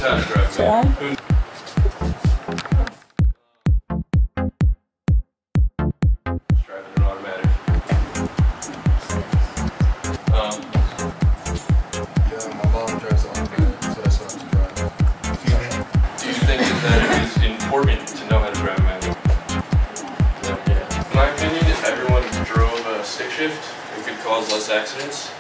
how to drive manual. Driving an automatic. Yeah, my mom drives automatic, so that's what I'm driving. Do you think that it is important to know how to drive manual? Yeah. In my opinion, if everyone drove a stick shift, it could cause less accidents.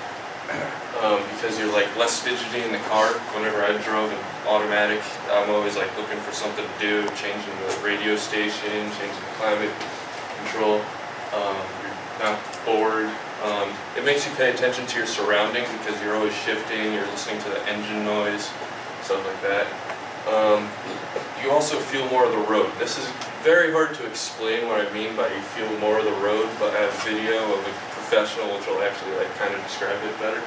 Because you're like less fidgety in the car. Whenever I drove an automatic, I'm always like looking for something to do, changing the radio station, changing the climate control. You're not bored. It makes you pay attention to your surroundings because you're always shifting, you're listening to the engine noise, stuff like that. You also feel more of the road. This is very hard to explain what I mean by you feel more of the road, but I have video of a professional which will actually like kind of describe it better.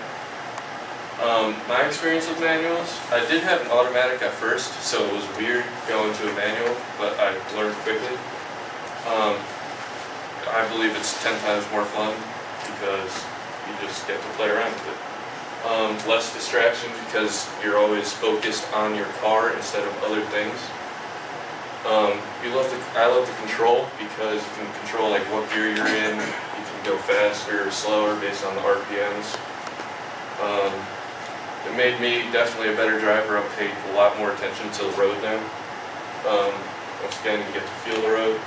My experience with manuals, I did have an automatic at first, so it was weird going to a manual, but I learned quickly. I believe it's 10 times more fun because you just get to play around with it. Less distraction because you're always focused on your car instead of other things. I love the control because you can control like what gear you're in. You can go faster or slower based on the RPMs. It made me definitely a better driver. I paid a lot more attention to the road now. Once again, you get to feel the road.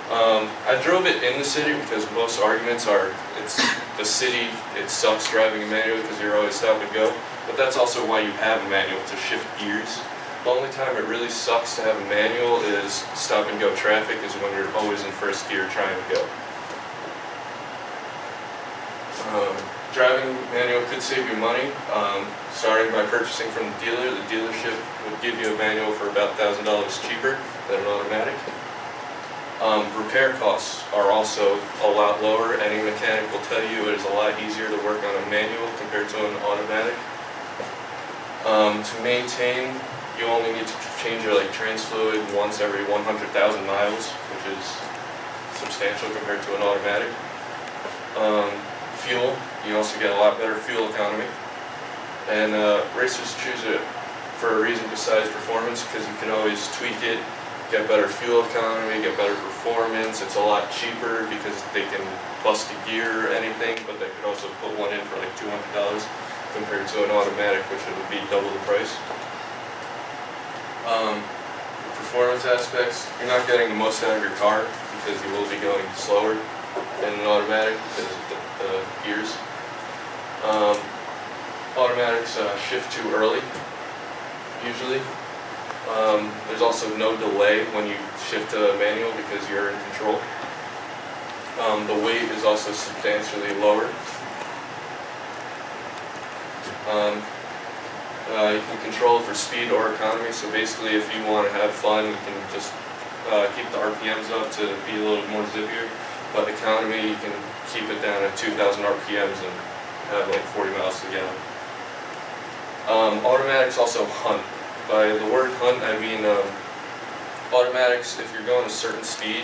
I drove it in the city because most arguments are it's the city, it sucks driving a manual because you're always stop and go. But that's also why you have a manual, to shift gears. The only time it really sucks to have a manual is stop and go traffic, is when you're always in first gear trying to go. Driving manual could save you money. Starting by purchasing from the dealer, the dealership would give you a manual for about $1,000 cheaper than an automatic. Repair costs are also a lot lower. Any mechanic will tell you it is a lot easier to work on a manual compared to an automatic. To maintain, you only need to change your trans fluid once every 100,000 miles, which is substantial compared to an automatic. Fuel, you also get a lot better fuel economy. And racers choose it for a reason besides performance, because you can always tweak it, get better fuel economy, get better performance. It's a lot cheaper because they can bust a gear or anything, but they could also put one in for like $200 compared to an automatic, which would be double the price. Performance aspects, you're not getting the most out of your car because you will be going slower than an automatic because of the gears. Automatics shift too early, usually. There's also no delay when you shift to a manual because you're in control. The weight is also substantially lower. You can control it for speed or economy, so basically if you want to have fun, you can just keep the RPMs up to be a little more zippier, but economy, you can keep it down at 2,000 RPMs and have like 40 miles to gallon. Automatics also hunt. By the word hunt, I mean automatics, if you're going a certain speed,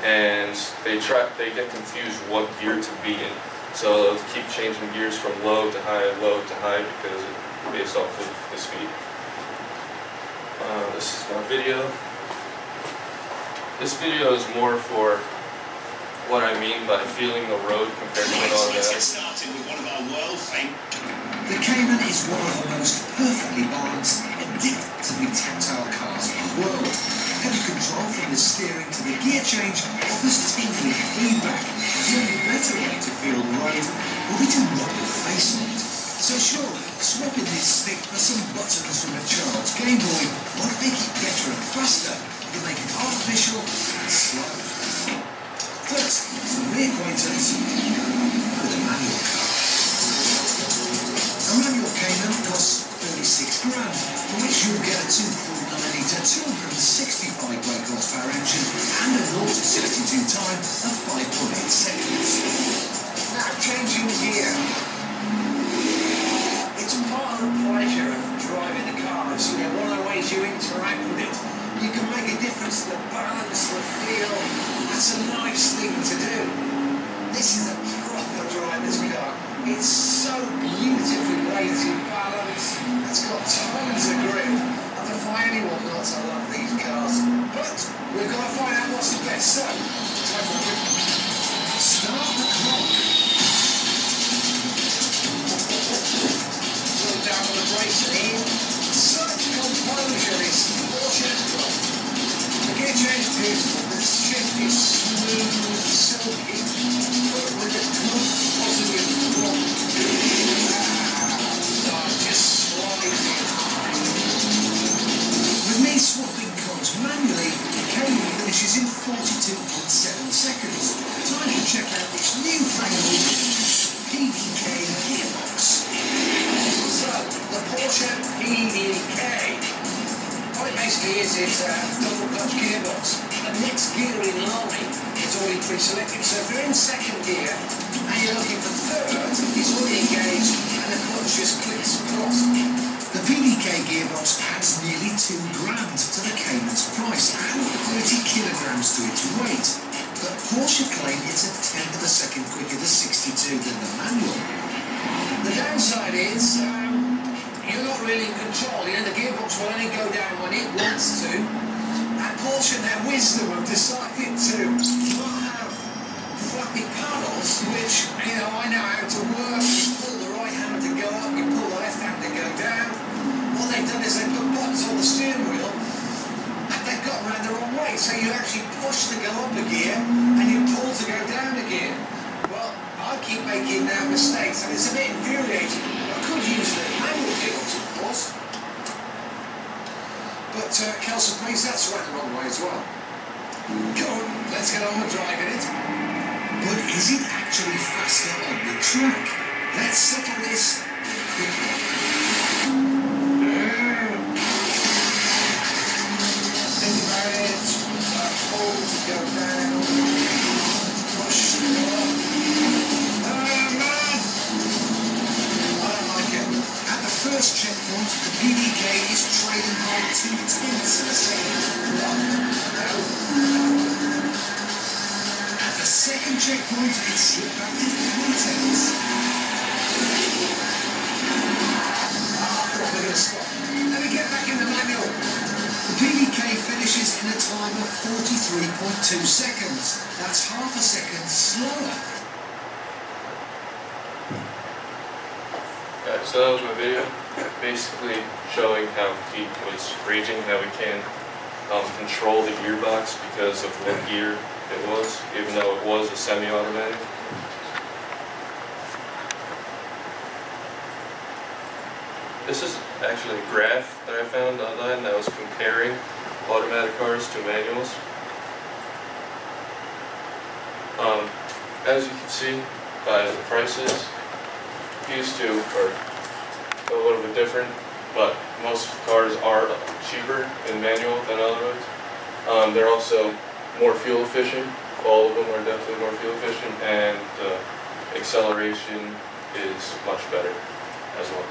and they get confused what gear to be in. So they'll keep changing gears from low to high because it's based off of the speed. This is my video. This video is more for what I mean by feeling the road compared to an automatic. Started with one of our world famous. The Cayman is one of the most perfectly balanced, addictively tactile cars in the world. Heavy control from the steering to the gear change offers tingling feedback. The only better way to feel the road will be to rub your face on it. So sure, swapping this stick for some buttons from a child's Game Boy won't make it better and faster. It'll make it artificial and slow. First, some reacquaintance with a manual car. A manual Cayman costs 36 grand, for which you'll get a 2.9-litre, 265 brake horsepower engine and a 0 to 62 time of 5.8 seconds. Now changing gear. It's part of the pleasure of driving the car. It's one of the ways you interact with it. You can make a difference to the balance, the feel. That's a nice thing to do. This is a proper driver's car. It's so beautifully weighted, balanced. It's got tons of grip. try and find out what's the best. So, start the clock. Slow down on the brakes in. Such composure is Porsche. The gear change is beautiful. The shift is smooth, silky, but with a good positive drop. Just sliding. With me swapping cars manually, the Cayman finishes in 42.7 seconds. Time to check out this newfangled PDK gearbox. So, the Porsche PDK. What it basically is a double clutch gearbox. The next gear in line is already pre-selected. So if you're in second gear and you're looking for third, it's already engaged and the clutch just clicks across. The PDK gearbox adds nearly 2 grams to the Cayman's price and 30 kilograms to its weight. But Porsche claim it's a tenth of a second quicker to 62 than the manual. The downside is you're not really in control. You know, the gearbox will only go down when it wants to. And Porsche, in their wisdom, have decided to not have flappy paddles, which, you know, I know how to work. You pull the right hand to go up, you pull the left hand to go down. What they've done is they put buttons on the steering wheel, and they've got around the wrong way. So you actually push to go up a gear, and you pull to go down a gear. Well, I keep making mistakes, and it's a bit infuriating. I could use the manual gearbox, of course. But Kelso, please, that's right the wrong way as well. Go on, let's get on with driving it. But is it actually faster on the track? Let's settle this quickly. Think about it. Pull to go down. Push to go up. Man! I don't like it. At the first checkpoint, the PDK is trailing by 2/10 of a second. At the second checkpoint, it's slipped back to 3/10. We're going to stop. Let me get back in the manual. The PDK finishes in a time of 43.2 seconds. That's half a second slower. So that was my video, basically showing how he was raging, how we can't control the gearbox because of what gear it was, even though it was a semi-automatic. This is actually a graph that I found online that was comparing automatic cars to manuals. As you can see by the prices, these two are a little bit different, but most cars are cheaper in manual than otherwise. They're also more fuel efficient. All of them are definitely more fuel efficient, and acceleration is much better as well.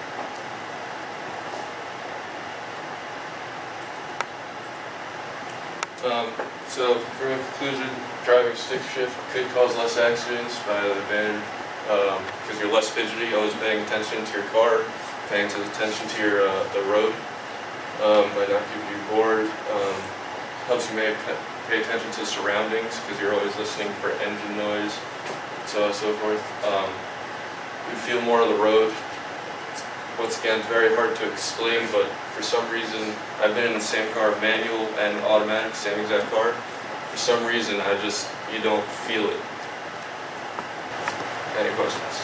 So for a conclusion, driving stick shift could cause less accidents by the advantage, because you're less fidgety, always paying attention to your car, paying attention to your the road, might not keep you bored. Helps you pay attention to surroundings because you're always listening for engine noise, so on and so forth. You feel more of the road. Once again, it's very hard to explain, but for some reason, I've been in the same car, manual and automatic, same exact car. For some reason, you don't feel it. Any questions?